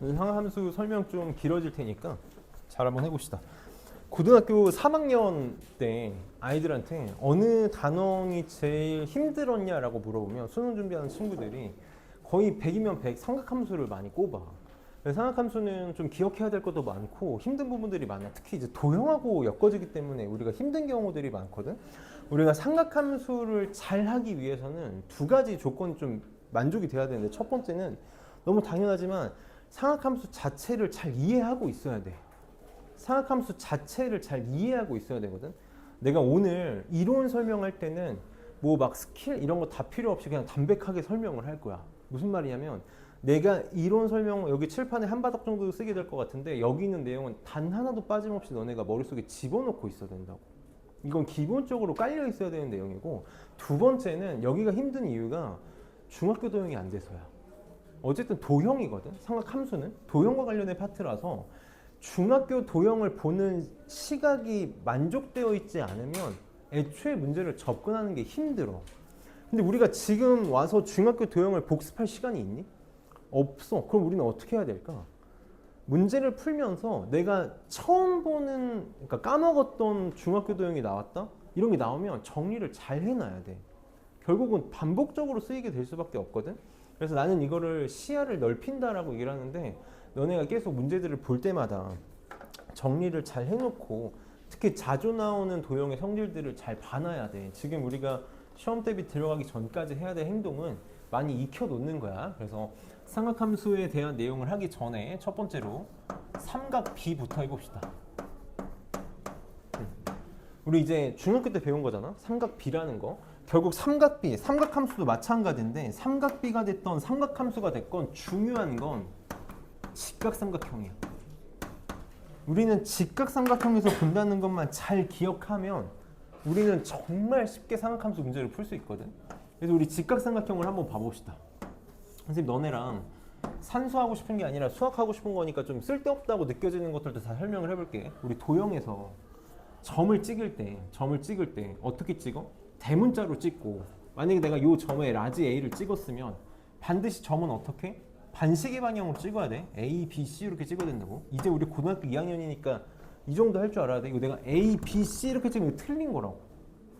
상함수 설명 좀 길어질 테니까 잘 한번 해봅시다. 고등학교 3학년 때 아이들한테 어느 단원이 제일 힘들었냐라고 물어보면 수능 준비하는 친구들이 거의 100이면 100 삼각함수를 많이 꼽아. 삼각함수는 좀 기억해야 될 것도 많고 힘든 부분들이 많아. 특히 이제 도형하고 엮어지기 때문에 우리가 힘든 경우들이 많거든. 우리가 삼각함수를 잘 하기 위해서는 두 가지 조건이 좀 만족이 돼야 되는데, 첫 번째는 너무 당연하지만 삼각함수 자체를 잘 이해하고 있어야 돼. 삼각함수 자체를 잘 이해하고 있어야 되거든. 내가 오늘 이론 설명할 때는 뭐 막 스킬 이런 거 다 필요 없이 그냥 담백하게 설명을 할 거야. 무슨 말이냐면 내가 이론 설명 여기 칠판에 한 바닥 정도 쓰게 될 것 같은데 여기 있는 내용은 단 하나도 빠짐없이 너네가 머릿속에 집어넣고 있어야 된다고. 이건 기본적으로 깔려 있어야 되는 내용이고, 두 번째는 여기가 힘든 이유가 중학교 도형이 안 돼서야. 어쨌든 도형이거든. 삼각함수는 도형과 관련된 파트라서 중학교 도형을 보는 시각이 만족되어 있지 않으면 애초에 문제를 접근하는 게 힘들어. 근데 우리가 지금 와서 중학교 도형을 복습할 시간이 있니? 없어. 그럼 우리는 어떻게 해야 될까? 문제를 풀면서 내가 처음 보는, 그러니까 까먹었던 중학교 도형이 나왔다? 이런 게 나오면 정리를 잘 해놔야 돼. 결국은 반복적으로 쓰이게 될 수밖에 없거든. 그래서 나는 이거를 시야를 넓힌다라고 얘기를 하는데, 너네가 계속 문제들을 볼 때마다 정리를 잘 해놓고 특히 자주 나오는 도형의 성질들을 잘 봐놔야 돼. 지금 우리가 시험 대비 들어가기 전까지 해야 될 행동은 많이 익혀놓는 거야. 그래서 삼각함수에 대한 내용을 하기 전에 첫 번째로 삼각비부터 해봅시다. 우리 이제 중학교 때 배운 거잖아. 삼각비라는 거. 결국 삼각비, 삼각함수도 마찬가지인데 삼각비가 됐던 삼각함수가 됐건 중요한 건 직각삼각형이야. 우리는 직각삼각형에서 본다는 것만 잘 기억하면 우리는 정말 쉽게 삼각함수 문제를 풀 수 있거든. 그래서 우리 직각삼각형을 한번 봐봅시다. 선생님, 너네랑 산수하고 싶은 게 아니라 수학하고 싶은 거니까 좀 쓸데없다고 느껴지는 것들도 다 설명을 해볼게. 우리 도형에서 점을 찍을 때 어떻게 찍어? 대문자로 찍고, 만약에 내가 이 점에 라지 A를 찍었으면 반드시 점은 어떻게? 반시계 방향으로 찍어야 돼. A, B, C 이렇게 찍어야 된다고. 이제 우리 고등학교 2학년이니까 이 정도 할 줄 알아야 돼. 이거 내가 A, B, C 이렇게 찍으면 이거 틀린 거라고.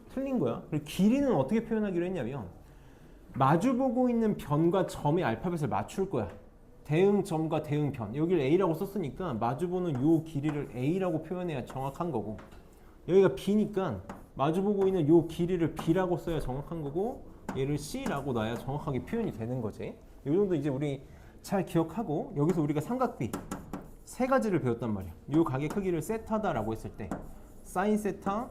틀린 거야. 그리고 길이는 어떻게 표현하기로 했냐면 마주보고 있는 변과 점의 알파벳을 맞출 거야. 대응점과 대응변. 여기를 A라고 썼으니까 마주보는 요 길이를 A라고 표현해야 정확한 거고, 여기가 B니까 마주보고 있는 요 길이를 B라고 써야 정확한 거고, 얘를 C라고 놔야 정확하게 표현이 되는 거지. 이 정도 이제 우리 잘 기억하고, 여기서 우리가 삼각비 세 가지를 배웠단 말이야. 요 각의 크기를 세타다라고 했을 때 사인 세타,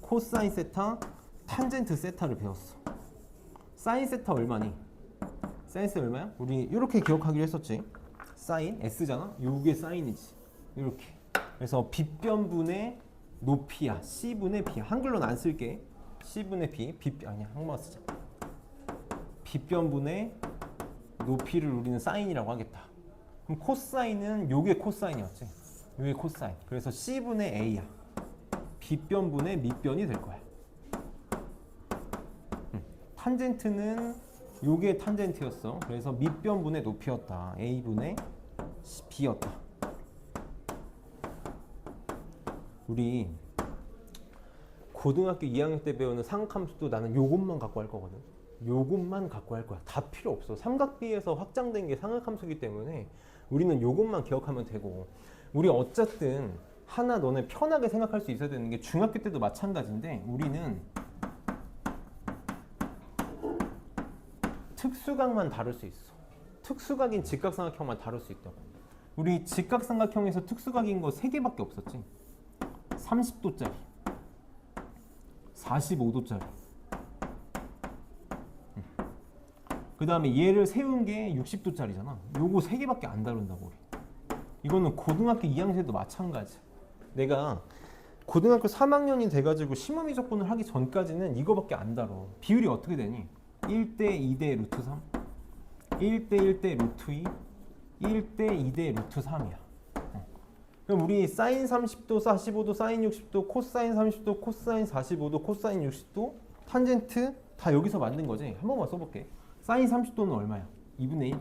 코사인 세타, 탄젠트 세타를 배웠어. 사인 세타 얼마니? 사인 세타 얼마야? 우리 이렇게 기억하기로 했었지. 사인 S잖아. 요게 사인이지. 이렇게. 그래서 빗변분의 높이야. C분의 B야. 한글로는 안 쓸게. C분의 B. 아니야. 한국말 쓰자. 빗변분의 높이를 우리는 사인이라고 하겠다. 그럼 코사인은 요게 코사인이었지. 요게 코사인. 그래서 C분의 A야. 빗변분의 밑변이 될 거야. 탄젠트는 요게 탄젠트였어. 그래서 밑변분의 높이였다. A분의 B였다. 우리 고등학교 2학년 때 배우는 삼각함수도 나는 요것만 갖고 할 거거든. 요것만 갖고 할 거야. 다 필요 없어. 삼각비에서 확장된 게 삼각함수이기 때문에 우리는 요것만 기억하면 되고, 우리 어쨌든 하나 너네 편하게 생각할 수 있어야 되는 게 중학교 때도 마찬가지인데, 우리는 특수각만 다룰 수 있어. 특수각인 직각삼각형만 다룰 수 있다고. 우리 직각삼각형에서 특수각인 거 3개밖에 없었지. 30도짜리, 45도짜리. 그 다음에 얘를 세운 게 60도짜리잖아. 요거 3개밖에 안 다룬다고 우리. 이거는 고등학교 2학년 때도 마찬가지. 내가 고등학교 3학년이 돼가지고 심의미 접근을 하기 전까지는 이거밖에 안 다뤄. 비율이 어떻게 되니? 1대 2대 루트 3, 1대 1대 루트 2, 1대 2대 루트 3이야. 그럼 우리 사인 30도, 45도, 사인 60도, 코사인 30도, 코사인 45도, 코사인 60도, 탄젠트 다 여기서 만든 거지. 한 번만 써볼게. 사인 30도는 얼마야? 2분의 1.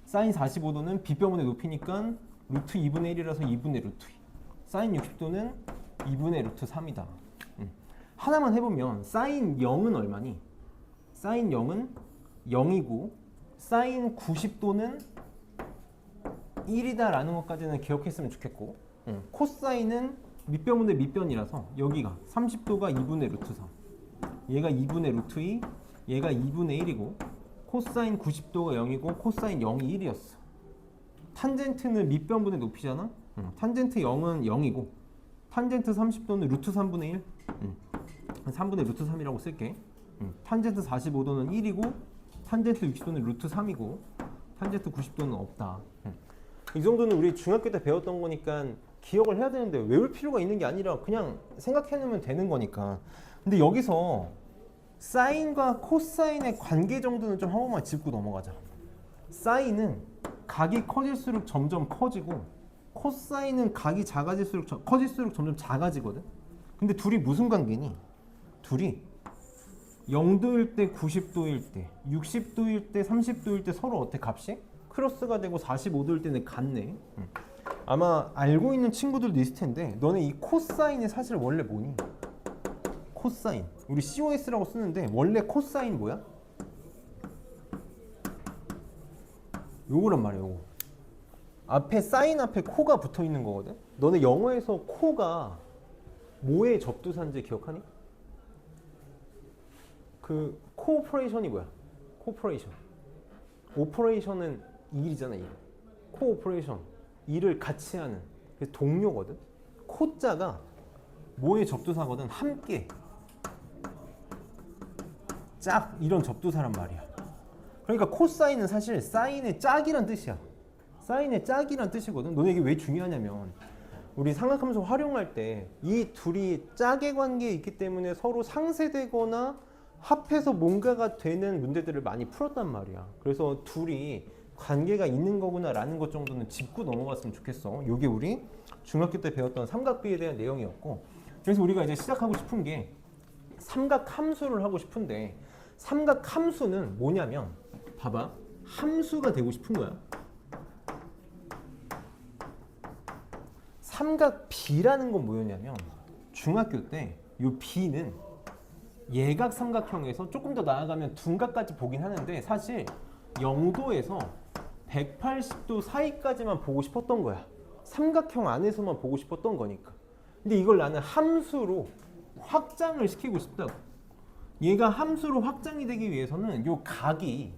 사인 45도는 빗변분의 높이니까 루트 2분의 1이라서 2분의 루트 2. 사인 60도는 2분의 루트 3이다. 하나만 해보면 사인 0은 얼마니? 사인 0은 0이고 사인 90도는 1이다 라는 것까지는 기억했으면 좋겠고 코사인은 밑변분의 밑변이라서 여기가 30도가 2분의 루트 3, 얘가 2분의 루트 2, 얘가 2분의 1이고 코사인 90도가 0이고 코사인 0이 1이었어. 탄젠트는 밑변분의 높이잖아. 탄젠트 0은 0이고 탄젠트 30도는 루트 3분의 1, 3분의 루트 3이라고 쓸게. 탄젠트 45도는 1이고 탄젠트 60도는 루트 3이고 탄젠트 90도는 없다. 이 정도는 우리 중학교 때 배웠던 거니까 기억을 해야 되는데 외울 필요가 있는 게 아니라 그냥 생각해내면 되는 거니까. 근데 여기서 사인과 코사인의 관계 정도는 좀 한 번만 짚고 넘어가자. 사인은 각이 커질수록 점점 커지고 코사인은 각이 커질수록 점점 작아지거든. 근데 둘이 무슨 관계니? 둘이 0도일 때, 90도일 때, 60도일 때, 30도일 때 서로 어때 값이? 크로스가 되고 45도일 때는 같네. 아마 알고 있는 친구들도 있을 텐데 너네 이 코사인이 사실 원래 뭐니? 코사인. 우리 COS라고 쓰는데 원래 코사인 뭐야? 요거란 말이야. 요거. 앞에 사인 앞에 코가 붙어 있는 거거든. 너네 영어에서 코가 뭐의 접두사인지 기억하니? 그 코오퍼레이션이 뭐야? 코오퍼레이션. 오퍼레이션은 일이잖아. 일. 코오퍼레이션. 일을 같이 하는. 그래서 동료거든. 코자가 뭐의 접두사거든? 함께. 짝 이런 접두사란 말이야. 그러니까 코사인은 사실 사인의 짝이란 뜻이야. 사인의 짝이란 뜻이거든. 너네 이게 왜 중요하냐면 우리 삼각함수 활용할 때 이 둘이 짝의 관계에 있기 때문에 서로 상쇄되거나 합해서 뭔가가 되는 문제들을 많이 풀었단 말이야. 그래서 둘이 관계가 있는 거구나 라는 것 정도는 짚고 넘어갔으면 좋겠어. 이게 우리 중학교 때 배웠던 삼각비에 대한 내용이었고, 그래서 우리가 이제 시작하고 싶은 게 삼각함수를 하고 싶은데, 삼각함수는 뭐냐면 봐봐, 함수가 되고 싶은 거야. 삼각비라는 건 뭐였냐면 중학교 때 이 비는 예각 삼각형에서 조금 더 나아가면 둔각까지 보긴 하는데 사실 0도에서 180도 사이까지만 보고 싶었던 거야. 삼각형 안에서만 보고 싶었던 거니까. 근데 이걸 나는 함수로 확장을 시키고 싶다고. 얘가 함수로 확장이 되기 위해서는 이 각이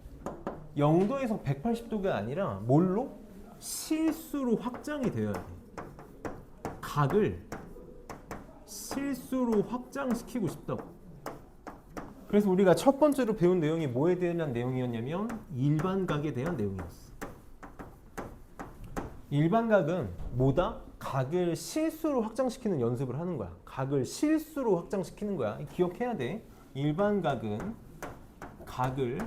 0도에서 180도가 아니라 뭘로? 실수로 확장이 되어야 돼. 각을 실수로 확장시키고 싶다고. 그래서 우리가 첫 번째로 배운 내용이 뭐에 대한 내용이었냐면 일반각에 대한 내용이었어. 일반각은 뭐다? 각을 실수로 확장시키는 연습을 하는 거야. 각을 실수로 확장시키는 거야. 기억해야 돼. 일반각은 각을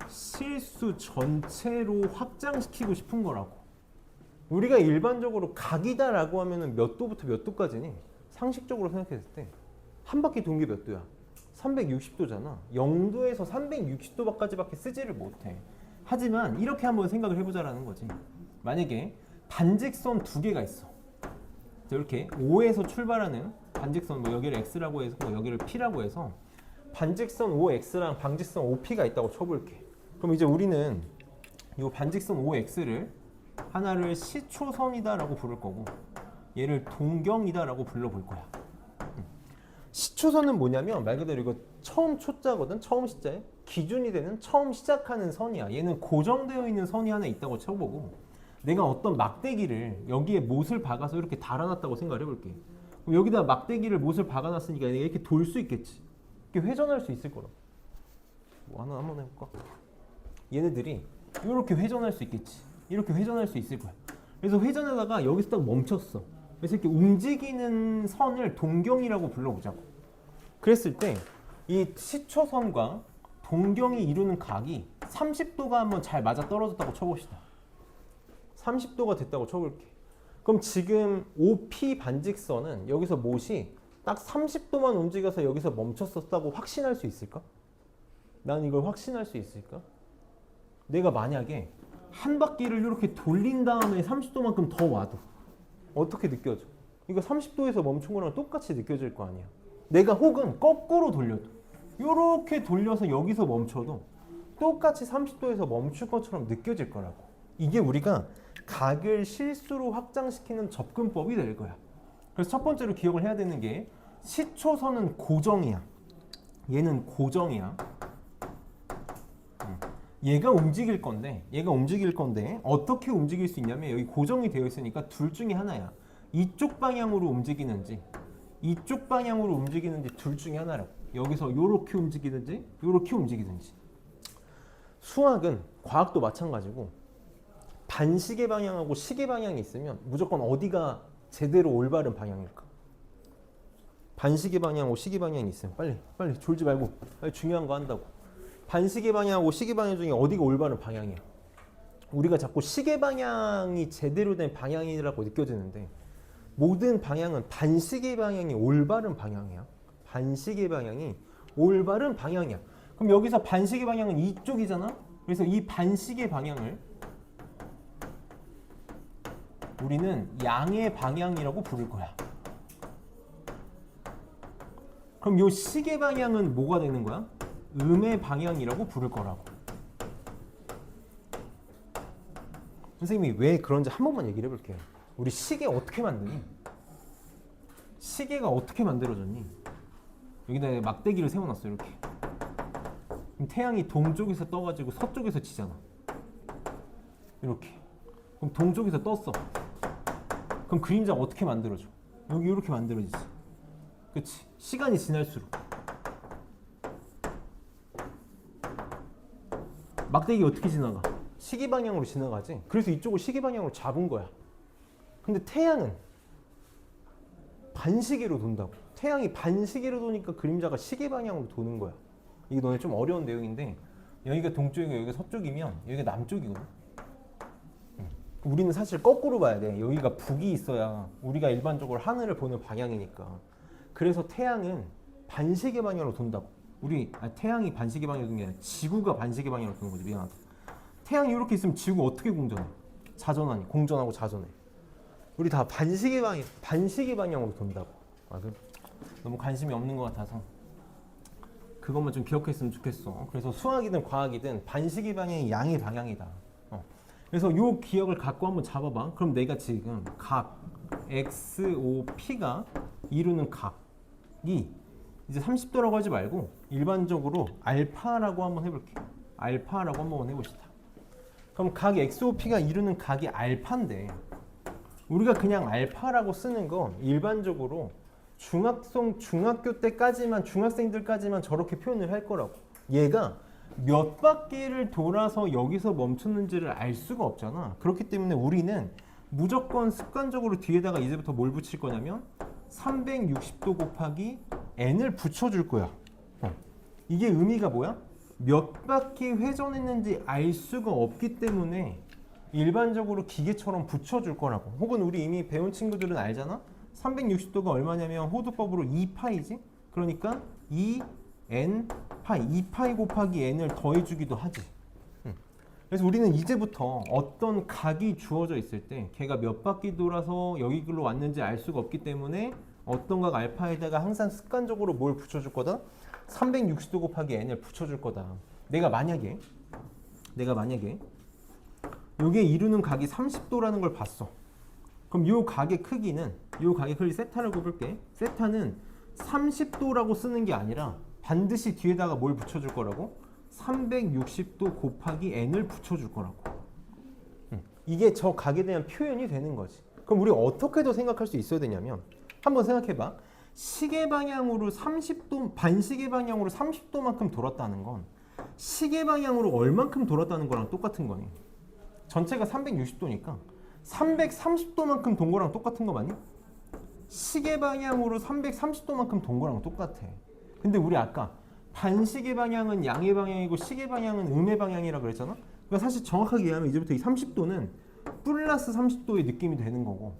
실수 전체로 확장시키고 싶은 거라고. 우리가 일반적으로 각이다라고 하면은 몇 도부터 몇 도까지니? 상식적으로 생각했을 때 한 바퀴 도는 게 몇 도야? 360도잖아. 0도에서 360도까지밖에 쓰지를 못해. 하지만 이렇게 한번 생각을 해보자라는 거지. 만약에 반직선 두 개가 있어. 이렇게 O에서 출발하는 반직선, 뭐 여기를 X라고 해서 뭐 여기를 P라고 해서 반직선 OX랑 반직선 OP가 있다고 쳐볼게. 그럼 이제 우리는 이 반직선 OX를 하나를 시초선이다라고 부를 거고 얘를 동경이다라고 불러볼 거야. 시초선은 뭐냐면 말 그대로 이거 처음 초자거든. 처음 시자에 기준이 되는 처음 시작하는 선이야. 얘는 고정되어 있는 선이 하나 있다고 쳐보고 내가 어떤 막대기를 여기에 못을 박아서 이렇게 달아놨다고 생각을 해볼게. 그럼 여기다 막대기를 못을 박아놨으니까 얘가 이렇게 돌 수 있겠지. 이렇게 회전할 수 있을 거라. 뭐 하나 한번 해볼까? 얘네들이 이렇게 회전할 수 있겠지. 이렇게 회전할 수 있을 거야. 그래서 회전하다가 여기서 딱 멈췄어. 그래서 이렇게 움직이는 선을 동경이라고 불러보자고. 그랬을 때 이 시초선과 동경이 이루는 각이 30도가 한번 잘 맞아 떨어졌다고 쳐봅시다. 30도가 됐다고 쳐볼게. 그럼 지금 OP 반직선은 여기서 못이 딱 30도만 움직여서 여기서 멈췄었다고 확신할 수 있을까? 난 이걸 확신할 수 있을까? 내가 만약에 한 바퀴를 이렇게 돌린 다음에 30도만큼 더 와도 어떻게 느껴져? 이거 30도에서 멈춘 거랑 똑같이 느껴질 거 아니야. 내가 혹은 거꾸로 돌려도 이렇게 돌려서 여기서 멈춰도 똑같이 30도에서 멈출 것처럼 느껴질 거라고. 이게 우리가 각을 실수로 확장시키는 접근법이 될 거야. 그래서 첫 번째로 기억을 해야 되는 게 시초선은 고정이야. 얘는 고정이야. 얘가 움직일 건데 어떻게 움직일 수 있냐면 여기 고정이 되어 있으니까 둘 중에 하나야. 이쪽 방향으로 움직이는지 이쪽 방향으로 움직이는지 둘 중에 하나라고. 여기서 이렇게 움직이든지 이렇게 움직이든지. 수학은 과학도 마찬가지고 반시계 방향하고 시계 방향이 있으면 무조건 어디가 제대로 올바른 방향일까? 반시계 방향하고 시계 방향이 있으면 빨리 졸지 말고 빨리 중요한 거 한다고. 반시계 방향하고 시계 방향 중에 어디가 올바른 방향이야? 우리가 자꾸 시계 방향이 제대로 된 방향이라고 느껴지는데 모든 방향은 반시계 방향이 올바른 방향이야. 반시계 방향이 올바른 방향이야. 그럼 여기서 반시계 방향은 이쪽이잖아? 그래서 이 반시계 방향을 우리는 양의 방향이라고 부를 거야. 그럼 이 시계 방향은 뭐가 되는 거야? 음의 방향이라고 부를 거라고. 선생님이 왜 그런지 한 번만 얘기를 해볼게요. 우리 시계 어떻게 만드니? 시계가 어떻게 만들어졌니? 여기다 막대기를 세워놨어 이렇게. 그럼 태양이 동쪽에서 떠가지고 서쪽에서 지잖아. 이렇게. 그럼 동쪽에서 떴어. 그럼 그림자가 어떻게 만들어져? 여기 이렇게 만들어지지. 그치? 시간이 지날수록 막대기 어떻게 지나가? 시계 방향으로 지나가지. 그래서 이쪽을 시계 방향으로 잡은 거야. 근데 태양은 반시계로 돈다고. 태양이 반시계로 도니까 그림자가 시계 방향으로 도는 거야. 이게 너네 좀 어려운 내용인데 여기가 동쪽이고 여기가 서쪽이면 여기가 남쪽이거든. 우리는 사실 거꾸로 봐야 돼. 여기가 북이 있어야 우리가 일반적으로 하늘을 보는 방향이니까. 그래서 태양은 반시계 방향으로 돈다고. 태양이 반시계 방향으로 도는 게 아니라 지구가 반시계 방향으로 도는 거지. 미안하다. 태양이 이렇게 있으면 지구 어떻게 공전해? 자전하니. 공전하고 자전해. 우리 다 반시계 방향으로 돈다고. 너무 관심이 없는 것 같아서 그것만 좀 기억했으면 좋겠어. 그래서 수학이든 과학이든 반시계 방향이 양의 방향이다. 그래서 이 기억을 갖고 한번 잡아봐. 그럼 내가 지금 각 XOP가 이루는 각이 이제 30도라고 하지 말고 일반적으로 알파라고 한번 해볼게. 알파라고 한번 해봅시다. 그럼 각 XOP가 이루는 각이 알파인데 우리가 그냥 알파라고 쓰는 건 일반적으로 중학교 때까지만 중학생들까지만 저렇게 표현을 할 거라고. 얘가 몇 바퀴를 돌아서 여기서 멈췄는지를 알 수가 없잖아. 그렇기 때문에 우리는 무조건 습관적으로 뒤에다가 이제부터 뭘 붙일 거냐면 360도 곱하기 n을 붙여줄 거야. 이게 의미가 뭐야? 몇 바퀴 회전했는지 알 수가 없기 때문에 일반적으로 기계처럼 붙여줄 거라고. 혹은 우리 이미 배운 친구들은 알잖아? 360도가 얼마냐면 호두법으로 2파이지? 그러니까 2n 파이, 2파이 곱하기 n을 더해주기도 하지. 그래서 우리는 이제부터 어떤 각이 주어져 있을 때 걔가 몇 바퀴 돌아서 여기로 왔는지 알 수가 없기 때문에 어떤 각 알파에다가 항상 습관적으로 뭘 붙여줄 거다? 360도 곱하기 n을 붙여줄 거다. 내가 만약에 요게 이루는 각이 30도라는 걸 봤어. 그럼 요 각의 크기는 세타를 꼽을게. 세타는 30도라고 쓰는 게 아니라 반드시 뒤에다가 뭘 붙여줄 거라고? 360도 곱하기 n을 붙여줄 거라고. 이게 저 각에 대한 표현이 되는 거지. 그럼 우리 어떻게 더 생각할 수 있어야 되냐면 한번 생각해봐. 시계 방향으로 30도, 반시계 방향으로 30도만큼 돌았다는 건 시계 방향으로 얼만큼 돌았다는 거랑 똑같은 거니. 전체가 360도니까 330도만큼 돈 거랑 똑같은 거 맞니? 시계 방향으로 330도만큼 돈 거랑 똑같아. 근데 우리 아까 반시계 방향은 양의 방향이고 시계 방향은 음의 방향이라 그랬잖아? 그러니까 사실 정확하게 얘기하면 이제부터 이 30도는 플러스 30도의 느낌이 되는 거고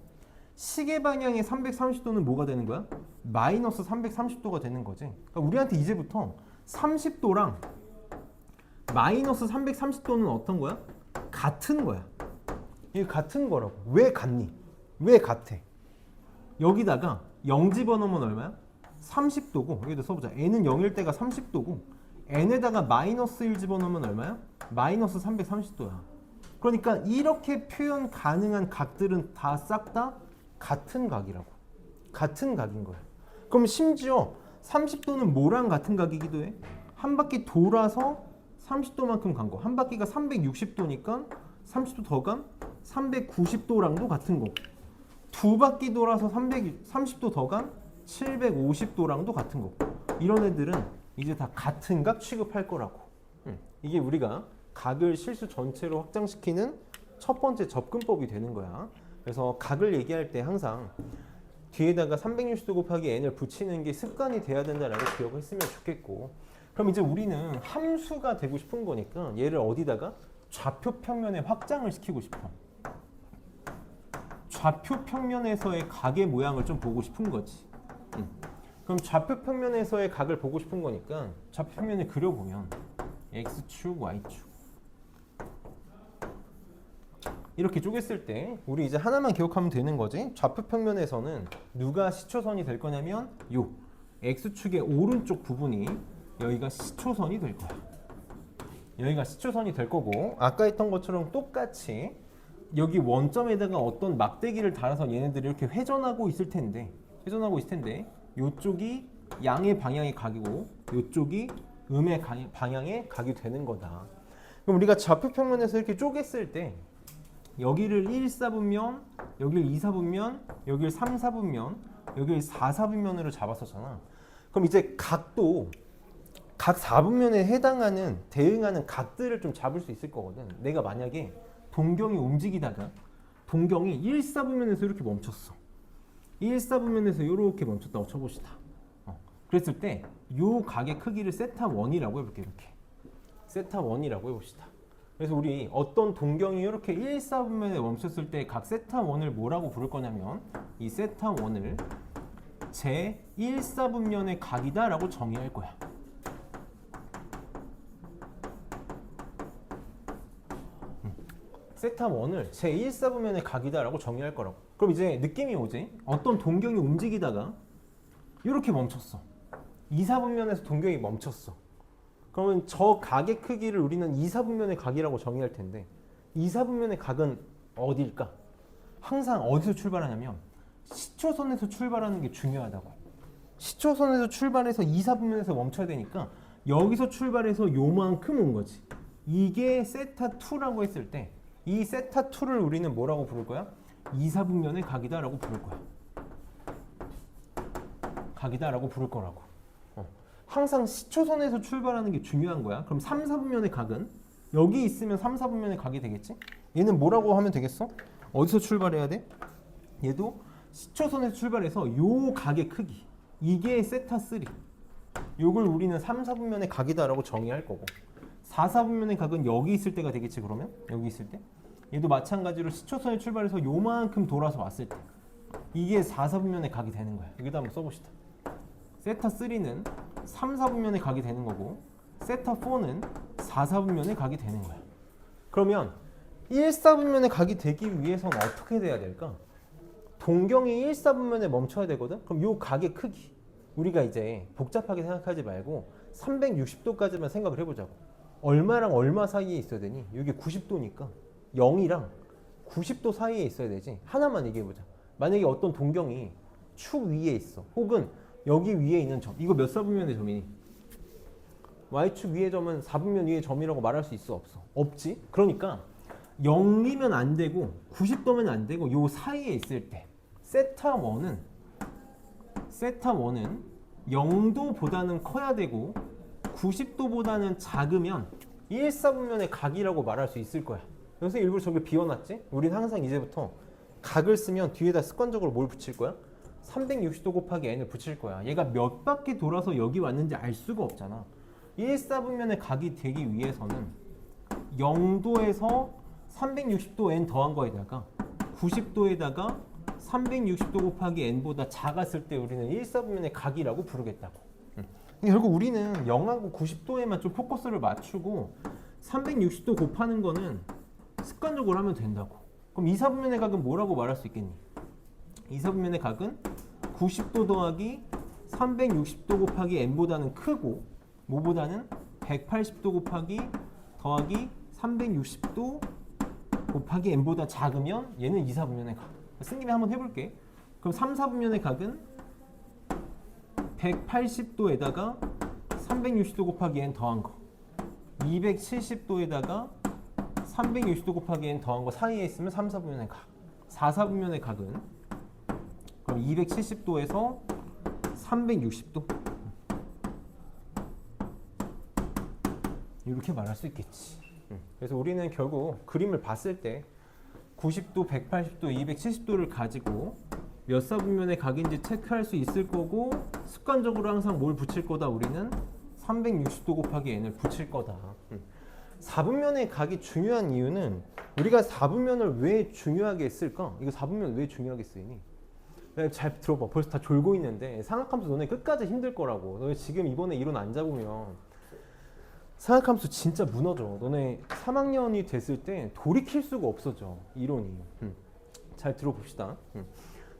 시계 방향의 330도는 뭐가 되는 거야? 마이너스 330도가 되는 거지. 그러니까 우리한테 이제부터 30도랑 마이너스 330도는 어떤 거야? 같은 거야. 이게 같은 거라고. 왜 같니? 왜 같아? 여기다가 0 집어넣으면 얼마야? 30도고 여기다 써보자. n은 0일 때가 30도고 n에다가 마이너스 1 집어넣으면 얼마야? 마이너스 330도야. 그러니까 이렇게 표현 가능한 각들은 다 싹 다 같은 각이라고. 같은 각인 거야. 그럼 심지어 30도는 뭐랑 같은 각이기도 해? 한 바퀴 돌아서 30도만큼 간 거. 한 바퀴가 360도니까 30도 더 간 390도랑도 같은 거. 두 바퀴 돌아서 330도 더 간 750도랑도 같은 거. 이런 애들은 이제 다 같은 각 취급할 거라고. 이게 우리가 각을 실수 전체로 확장시키는 첫 번째 접근법이 되는 거야. 그래서 각을 얘기할 때 항상 뒤에다가 360도 곱하기 n을 붙이는 게 습관이 돼야 된다라고 기억을 했으면 좋겠고, 그럼 이제 우리는 함수가 되고 싶은 거니까 얘를 어디다가 좌표 평면에 확장을 시키고 싶어. 좌표 평면에서의 각의 모양을 좀 보고 싶은 거지. 그럼 좌표 평면에서의 각을 보고 싶은 거니까 좌표 평면을 그려보면 x축, y축 이렇게 쪼갰을 때 우리 이제 하나만 기억하면 되는 거지. 좌표 평면에서는 누가 시초선이 될 거냐면 요 x축의 오른쪽 부분이 여기가 시초선이 될 거야. 여기가 시초선이 될 거고, 아까 했던 것처럼 똑같이 여기 원점에다가 어떤 막대기를 달아서 얘네들이 이렇게 회전하고 있을 텐데 요쪽이 양의 방향의 각이고 요쪽이 음의 방향의 각이 되는 거다. 그럼 우리가 좌표 평면에서 이렇게 쪼갰을 때 여기를 1, 4분면, 여기를 2, 4분면, 여기를 3, 4분면, 여기를 4, 4분면으로 잡았었잖아. 그럼 이제 각도 각 4분면에 해당하는 대응하는 각들을 좀 잡을 수 있을 거거든. 내가 만약에 동경이 움직이다가 동경이 1, 4분면에서 이렇게 멈췄어. 1, 4분면에서 이렇게 멈췄다고 쳐봅시다. 그랬을 때 요 각의 크기를 세타1이라고 해볼게. 이렇게 세타1이라고 해봅시다. 그래서 우리 어떤 동경이 이렇게 1, 4분면에 멈췄을 때 각 세타1을 뭐라고 부를 거냐면 이 세타1을 제 1, 4분면의 각이다 라고 정의할 거야. 세타1을 제 1, 4분면의 각이다 라고 정의할 거라고. 그럼 이제 느낌이 오지? 어떤 동경이 움직이다가 이렇게 멈췄어. 2, 4분면에서 동경이 멈췄어. 그러면 저 각의 크기를 우리는 2, 4분면의 각이라고 정의할 텐데 2, 4분면의 각은 어디일까? 항상 어디서 출발하냐면 시초선에서 출발하는 게 중요하다고. 시초선에서 출발해서 2, 4분면에서 멈춰야 되니까 여기서 출발해서 요만큼 온 거지. 이게 세타2라고 했을 때 이 세타2를 우리는 뭐라고 부를 거야? 2, 4분면의 각이다 라고 부를 거야. 각이다 라고 부를 거라고. 항상 시초선에서 출발하는 게 중요한 거야. 그럼 3, 4분면의 각은 여기 있으면 3, 4분면의 각이 되겠지? 얘는 뭐라고 하면 되겠어? 어디서 출발해야 돼? 얘도 시초선에서 출발해서 요 각의 크기, 이게 세타3. 요걸 우리는 3, 4분면의 각이다 라고 정의할 거고, 4, 4분면의 각은 여기 있을 때가 되겠지. 그러면 여기 있을 때 얘도 마찬가지로 시초선에 출발해서 요만큼 돌아서 왔을 때 이게 4, 4분면의 각이 되는 거야. 여기다 한번 써봅시다. 세타3는 3, 4분면의 각이 되는 거고 세타4는 4, 4분면의 각이 되는 거야. 그러면 1, 4분면의 각이 되기 위해서는 어떻게 돼야 될까? 동경이 1, 4분면에 멈춰야 되거든? 그럼 요 각의 크기, 우리가 이제 복잡하게 생각하지 말고 360도까지만 생각을 해보자고. 얼마랑 얼마 사이에 있어야 되니? 이게 90도니까 0이랑 90도 사이에 있어야 되지. 하나만 얘기해보자. 만약에 어떤 동경이 축 위에 있어, 혹은 여기 위에 있는 점, 이거 몇 사분면의 점이니? y축 위의 점은 4분면 위의 점이라고 말할 수 있어? 없어? 없지? 그러니까 0이면 안 되고 90도면 안 되고 요 사이에 있을 때 세타1은 0도보다는 커야 되고 90도보다는 작으면 1, 4분면의 각이라고 말할 수 있을 거야. 그래서 일부러 저기 비워놨지? 우린 항상 이제부터 각을 쓰면 뒤에다 습관적으로 뭘 붙일 거야? 360도 곱하기 n을 붙일 거야. 얘가 몇 바퀴 돌아서 여기 왔는지 알 수가 없잖아. 1, 4분면의 각이 되기 위해서는 0도에서 360도 n 더한 거에다가 90도에다가 360도 곱하기 n보다 작았을 때 우리는 1, 4분면의 각이라고 부르겠다고. 결국 우리는 0하고 90도에만 좀 포커스를 맞추고 360도 곱하는 거는 습관적으로 하면 된다고. 그럼 2, 4분면의 각은 뭐라고 말할 수 있겠니? 2, 4분면의 각은 90도 더하기 360도 곱하기 n보다는 크고 뭐보다는 180도 곱하기 더하기 360도 곱하기 n보다 작으면 얘는 2, 4분면의 각. 쓴 김에 한번 해볼게. 그럼 3, 4분면의 각은 180도에다가 360도 곱하기 n 더한 거, 270도에다가 360도 곱하기 n 더한 거 사이에 있으면 3, 4분면의 각. 4, 4분면의 각은 그럼 270도에서 360도 이렇게 말할 수 있겠지. 그래서 우리는 결국 그림을 봤을 때 90도, 180도, 270도를 가지고 몇 사분면의 각인지 체크할 수 있을 거고 습관적으로 항상 뭘 붙일 거다. 우리는 360도 곱하기 n을 붙일 거다. 4분면의 각이 중요한 이유는 우리가 4분면을 왜 중요하게 쓸까? 이거 4분면 왜 중요하게 쓰이니? 잘 들어봐. 벌써 다 졸고 있는데 삼각함수 너네 끝까지 힘들 거라고. 너네 지금 이번에 이론 안 잡으면 삼각함수 진짜 무너져. 너네 3학년이 됐을 때 돌이킬 수가 없어져. 이론이. 잘 들어봅시다.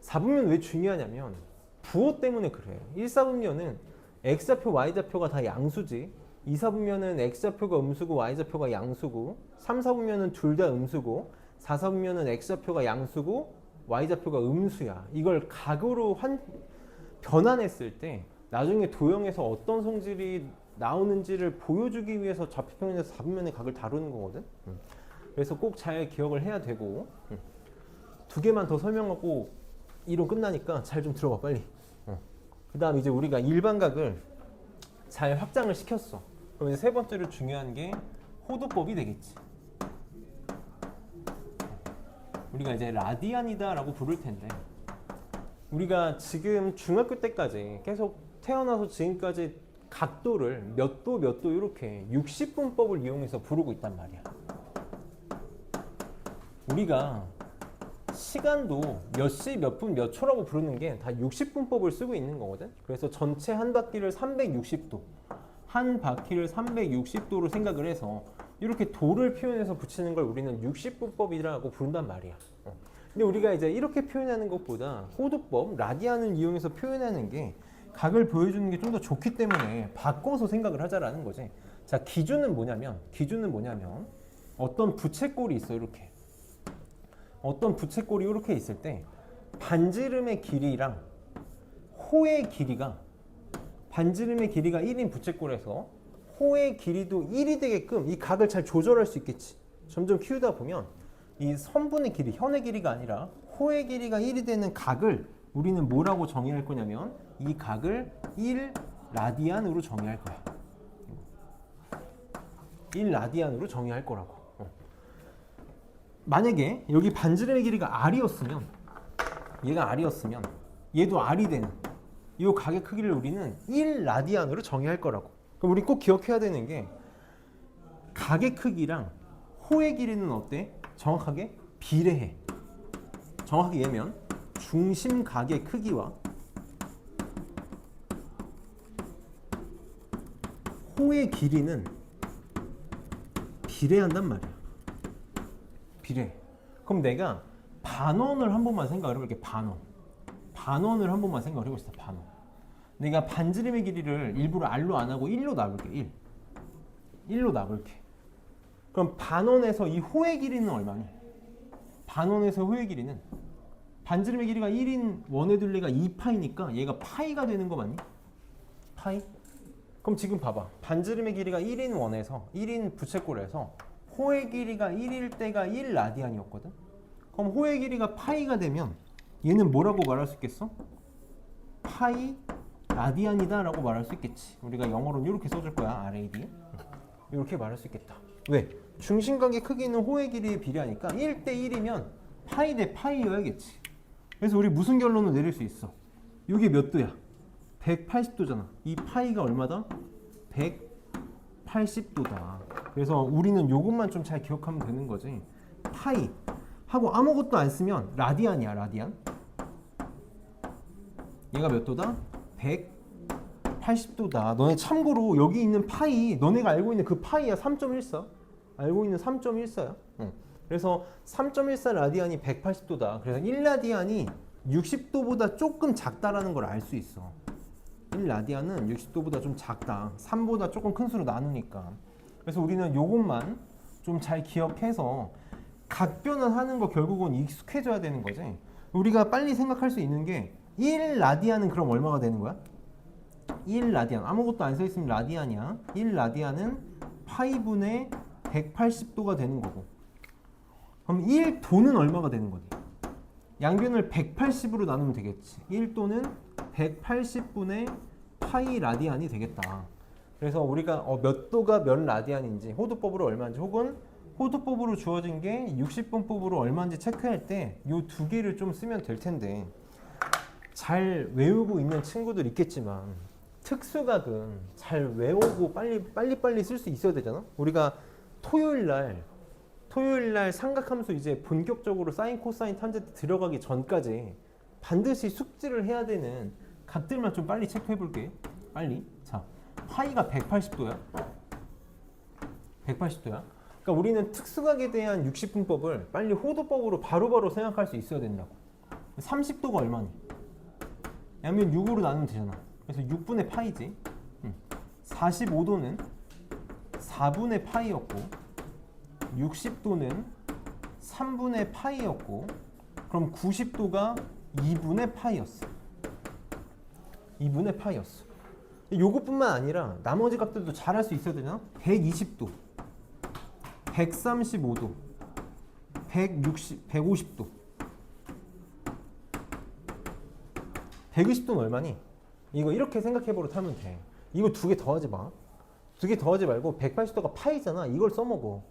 4분면 왜 중요하냐면 부호 때문에 그래. 1, 4분면은 x좌표, y좌표가 다 양수지. 2, 4분면은 x좌표가 음수고 y좌표가 양수고 3, 4분면은 둘 다 음수고 4, 4분면은 x좌표가 양수고 y좌표가 음수야. 이걸 각으로 변환했을 때 나중에 도형에서 어떤 성질이 나오는지를 보여주기 위해서 좌표평면에서 4분면의 각을 다루는 거거든. 그래서 꼭 잘 기억을 해야 되고 두 개만 더 설명하고 이론 끝나니까 잘 좀 들어봐 빨리. 그 다음 이제 우리가 일반각을 잘 확장을 시켰어. 그럼 이제 세 번째로 중요한 게 호도법이 되겠지. 우리가 이제 라디안이다 라고 부를 텐데 우리가 지금 중학교 때까지 계속 태어나서 지금까지 각도를 몇 도 몇 도 이렇게 60분법을 이용해서 부르고 있단 말이야. 우리가 시간도 몇 시, 몇 분, 몇 초라고 부르는 게 다 60분법을 쓰고 있는 거거든. 그래서 전체 한 바퀴를 360도, 한 바퀴를 360도로 생각을 해서 이렇게 도를 표현해서 붙이는 걸 우리는 60분법이라고 부른단 말이야. 근데 우리가 이제 이렇게 표현하는 것보다 호도법, 라디안을 이용해서 표현하는 게 각을 보여주는 게 좀 더 좋기 때문에 바꿔서 생각을 하자라는 거지. 자, 기준은 뭐냐면 어떤 부채꼴이 있어. 이렇게 어떤 부채꼴이 이렇게 있을 때 반지름의 길이랑 호의 길이가 반지름의 길이가 1인 부채꼴에서 호의 길이도 1이 되게끔 이 각을 잘 조절할 수 있겠지. 점점 키우다 보면 이 선분의 길이, 현의 길이가 아니라 호의 길이가 1이 되는 각을 우리는 뭐라고 정의할 거냐면 이 각을 1라디안으로 정의할 거야. 1라디안으로 정의할 거라고. 만약에 여기 반지름의 길이가 r이었으면 얘가 r이었으면 얘도 r이 되는 이 각의 크기를 우리는 1라디안으로 정의할 거라고. 그럼 우리 꼭 기억해야 되는 게 각의 크기랑 호의 길이는 어때? 정확하게 비례해. 정확하게 얘면 중심각의 크기와 호의 길이는 비례한단 말이야. 비례. 그럼 내가 반원을 한 번만 생각을 해볼게. 반원을 한 번만 생각을 해봅시다. 반원. 내가 반지름의 길이를 일부러 r로 안 하고 1로 놔볼게. 1로 놔볼게. 그럼 반원에서 이 호의 길이는 얼마니? 반원에서 호의 길이는 반지름의 길이가 1인 원의 둘레가 2파이니까 얘가 파이가 되는 거 맞니? 파이? 그럼 지금 봐봐. 반지름의 길이가 1인 원에서 1인 부채꼴에서 호의 길이가 1일 때가 1라디안이었거든. 그럼 호의 길이가 파이가 되면 얘는 뭐라고 말할 수 있겠어? 파이 라디안이다 라고 말할 수 있겠지. 우리가 영어로는 이렇게 써줄 거야. RAD. 이렇게 말할 수 있겠다. 왜? 중심각의 크기는 호의 길이에 비례하니까 1대 1이면 파이 대 파이여야겠지. 그래서 우리 무슨 결론을 내릴 수 있어? 이게 몇 도야? 180도잖아. 이 파이가 얼마다? 180도다. 그래서 우리는 이것만 좀 잘 기억하면 되는 거지. 파이 하고 아무것도 안 쓰면 라디안이야. 라디안. 얘가 몇 도다? 180도다. 너네 참고로 여기 있는 파이, 너네가 알고 있는 그 파이야 3.14. 알고 있는 3.14야. 그래서 3.14 라디안이 180도다. 그래서 1라디안이 60도보다 조금 작다라는 걸 알 수 있어. 1라디안은 60도보다 좀 작다. 3보다 조금 큰 수로 나누니까. 그래서 우리는 요것만 좀 잘 기억해서 각변환하는 거 결국은 익숙해져야 되는 거지. 우리가 빨리 생각할 수 있는 게 1라디안은 그럼 얼마가 되는 거야? 1라디안 아무것도 안 써있으면 라디안이야. 1라디안은 파이분의 180도가 되는 거고, 그럼 1도는 얼마가 되는 거니? 양변을 180으로 나누면 되겠지. 1도는 180분의 파이 라디안이 되겠다. 그래서 우리가 몇 도가 몇 라디안인지, 호두법으로 얼마인지, 혹은 호두법으로 주어진 게 60분법으로 얼마인지 체크할 때 이 두 개를 좀 쓰면 될 텐데, 잘 외우고 있는 친구들 있겠지만 특수각은 잘 외우고 빨리 쓸 수 있어야 되잖아. 우리가 토요일 날 삼각함수 이제 본격적으로 사인 코사인 탄젠트 들어가기 전까지 반드시 숙지를 해야 되는 각들만 좀 빨리 체크해 볼게. 빨리. 자, 파이가 180도야. 180도야. 그러니까 우리는 특수각에 대한 60분법을 빨리 호두법으로 바로바로 생각할 수 있어야 된다고. 30도가 얼마니? 양면 6으로 나누면 되잖아. 그래서 6분의 파이지. 45도는 4분의 파이였고, 60도는 3분의 파이였고, 그럼 90도가 2분의 파이였어. 2분의 파이였어. 요것뿐만 아니라 나머지 값들도 잘 할 수 있어야 되잖아. 120도, 135도, 150도. 120도는 얼마니? 이거 이렇게 생각해보려 하면 돼. 이거 두 개 더하지 마. 두 개 더하지 말고 180도가 파이잖아. 이걸 써먹어.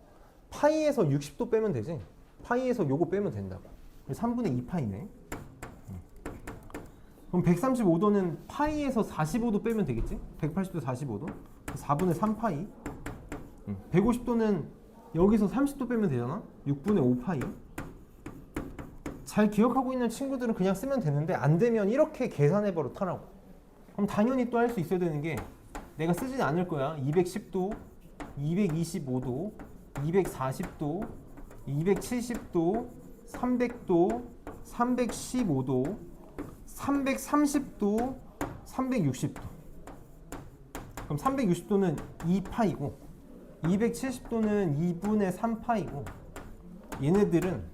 파이에서 60도 빼면 되지. 파이에서 요거 빼면 된다고. 3분의 2파이네. 그럼 135도는 파이에서 45도 빼면 되겠지? 180도 45도. 4분의 3파이. 150도는 여기서 30도 빼면 되잖아? 6분의 5파이. 잘 기억하고 있는 친구들은 그냥 쓰면 되는데, 안 되면 이렇게 계산해버려 타라고. 그럼 당연히 또 할 수 있어야 되는 게, 내가 쓰지 않을 거야. 210도, 225도, 240도, 270도, 300도, 315도, 330도, 360도. 그럼 360도는 2파이고, 270도는 2분의 3파이고, 얘네들은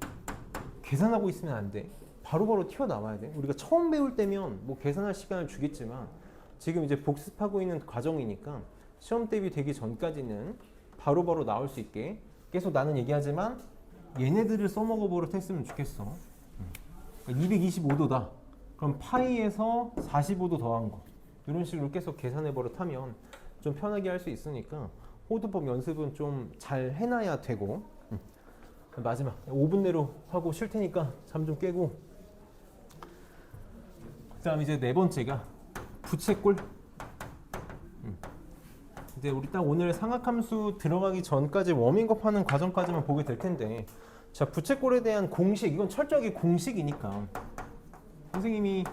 계산하고 있으면 안 돼. 바로바로 튀어나와야 돼. 우리가 처음 배울 때면 뭐 계산할 시간을 주겠지만, 지금 이제 복습하고 있는 과정이니까 시험 대비 되기 전까지는 바로바로 나올 수 있게 계속 나는 얘기하지만 얘네들을 써먹어 버릇 했으면 좋겠어. 225도다. 그럼 파이에서 45도 더한 거. 이런 식으로 계속 계산해 버릇 하면 좀 편하게 할 수 있으니까 호두법 연습은 좀 잘 해놔야 되고. 마지막 5분 내로 하고 쉴 테니까 잠 좀 깨고. 그 다음 이제 네 번째가 부채꼴. 이제 우리 딱 오늘 상학함수 들어가기 전까지 워밍업 하는 과정까지만 보게 될 텐데, 자, 부채꼴에 대한 공식, 이건 철저하게 공식이니까 선생님이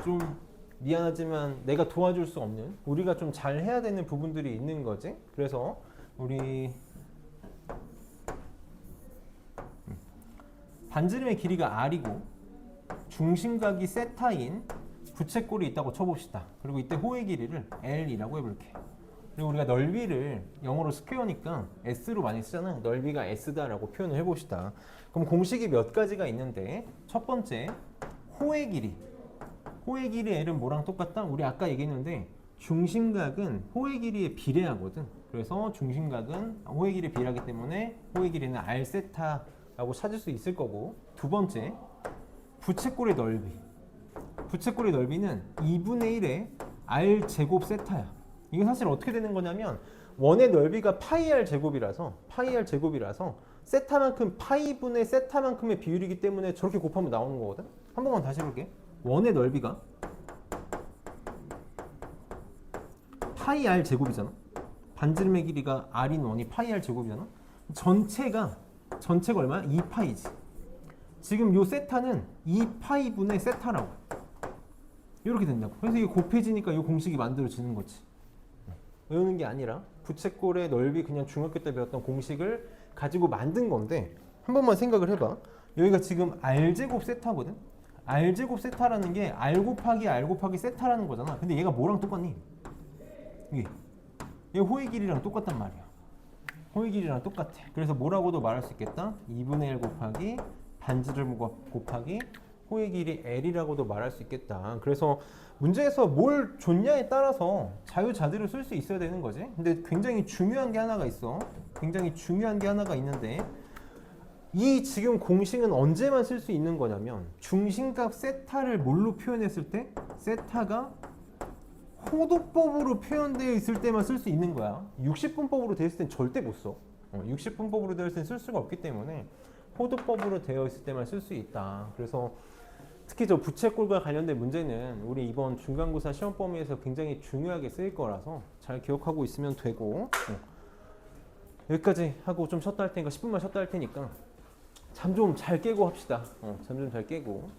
좀 미안하지만 내가 도와줄 수 없는, 우리가 좀 잘 해야 되는 부분들이 있는 거지. 그래서 우리 반지름의 길이가 r이고 중심각이 세타인 부채꼴이 있다고 쳐봅시다. 그리고 이때 호의 길이를 l이라고 해볼게. 그리고 우리가 넓이를 영어로 스퀘어니까 s로 많이 쓰잖아. 넓이가 s다라고 표현을 해봅시다. 그럼 공식이 몇 가지가 있는데, 첫 번째 호의 길이. 호의 길이 l은 뭐랑 똑같다? 우리 아까 얘기했는데 중심각은 호의 길이에 비례하거든. 그래서 중심각은 호의 길이에 비례하기 때문에 호의 길이는 r 세타라고 찾을 수 있을 거고, 두 번째 부채꼴의 넓이. 부채꼴의 넓이는 2분의 1의 r 제곱 세타야. 이게 사실 어떻게 되는 거냐면, 원의 넓이가 파이 r 제곱이라서 세타만큼 파이분의 세타만큼의 비율이기 때문에 저렇게 곱하면 나오는 거거든. 한 번만 다시 해볼게. 원의 넓이가 파이 r 제곱이잖아. 반지름의 길이가 r인 원이 파이 r 제곱이잖아. 전체가 얼마야? 2파이지. 지금 요 세타는 2파이분의 세타라고. 이렇게 된다고. 그래서 이게 곱해지니까 이 공식이 만들어지는 거지. 외우는 게 아니라 부채꼴의 넓이 그냥 중학교 때 배웠던 공식을 가지고 만든 건데 한 번만 생각을 해봐. 여기가 지금 R제곱 세타거든. R제곱 세타라는 게 R 곱하기 R 곱하기 세타라는 거잖아. 근데 얘가 뭐랑 똑같니? 얘 호의 길이랑 똑같단 말이야. 호의 길이랑 똑같아. 그래서 뭐라고도 말할 수 있겠다. 2분의 1 곱하기 반지름 곱하기 호의 길이 L이라고도 말할 수 있겠다. 그래서 문제에서 뭘 줬냐에 따라서 자유자재로 쓸 수 있어야 되는 거지. 근데 굉장히 중요한 게 하나가 있어. 굉장히 중요한 게 하나가 있는데 이 지금 공식은 언제만 쓸 수 있는 거냐면 중심값 세타를 뭘로 표현했을 때 세타가 호도법으로 표현되어 있을 때만 쓸 수 있는 거야. 60분법으로 되어 있을 땐 절대 못 써. 60분법으로 되어 있을 땐 쓸 수가 없기 때문에 호도법으로 되어 있을 때만 쓸 수 있다. 그래서 특히 저 부채꼴과 관련된 문제는 우리 이번 중간고사 시험 범위에서 굉장히 중요하게 쓰일 거라서 잘 기억하고 있으면 되고 여기까지 하고 좀 쉬었다 할 테니까 10분만 쉬었다 할 테니까 잠 좀 잘 깨고 합시다. 잠 좀 잘 깨고.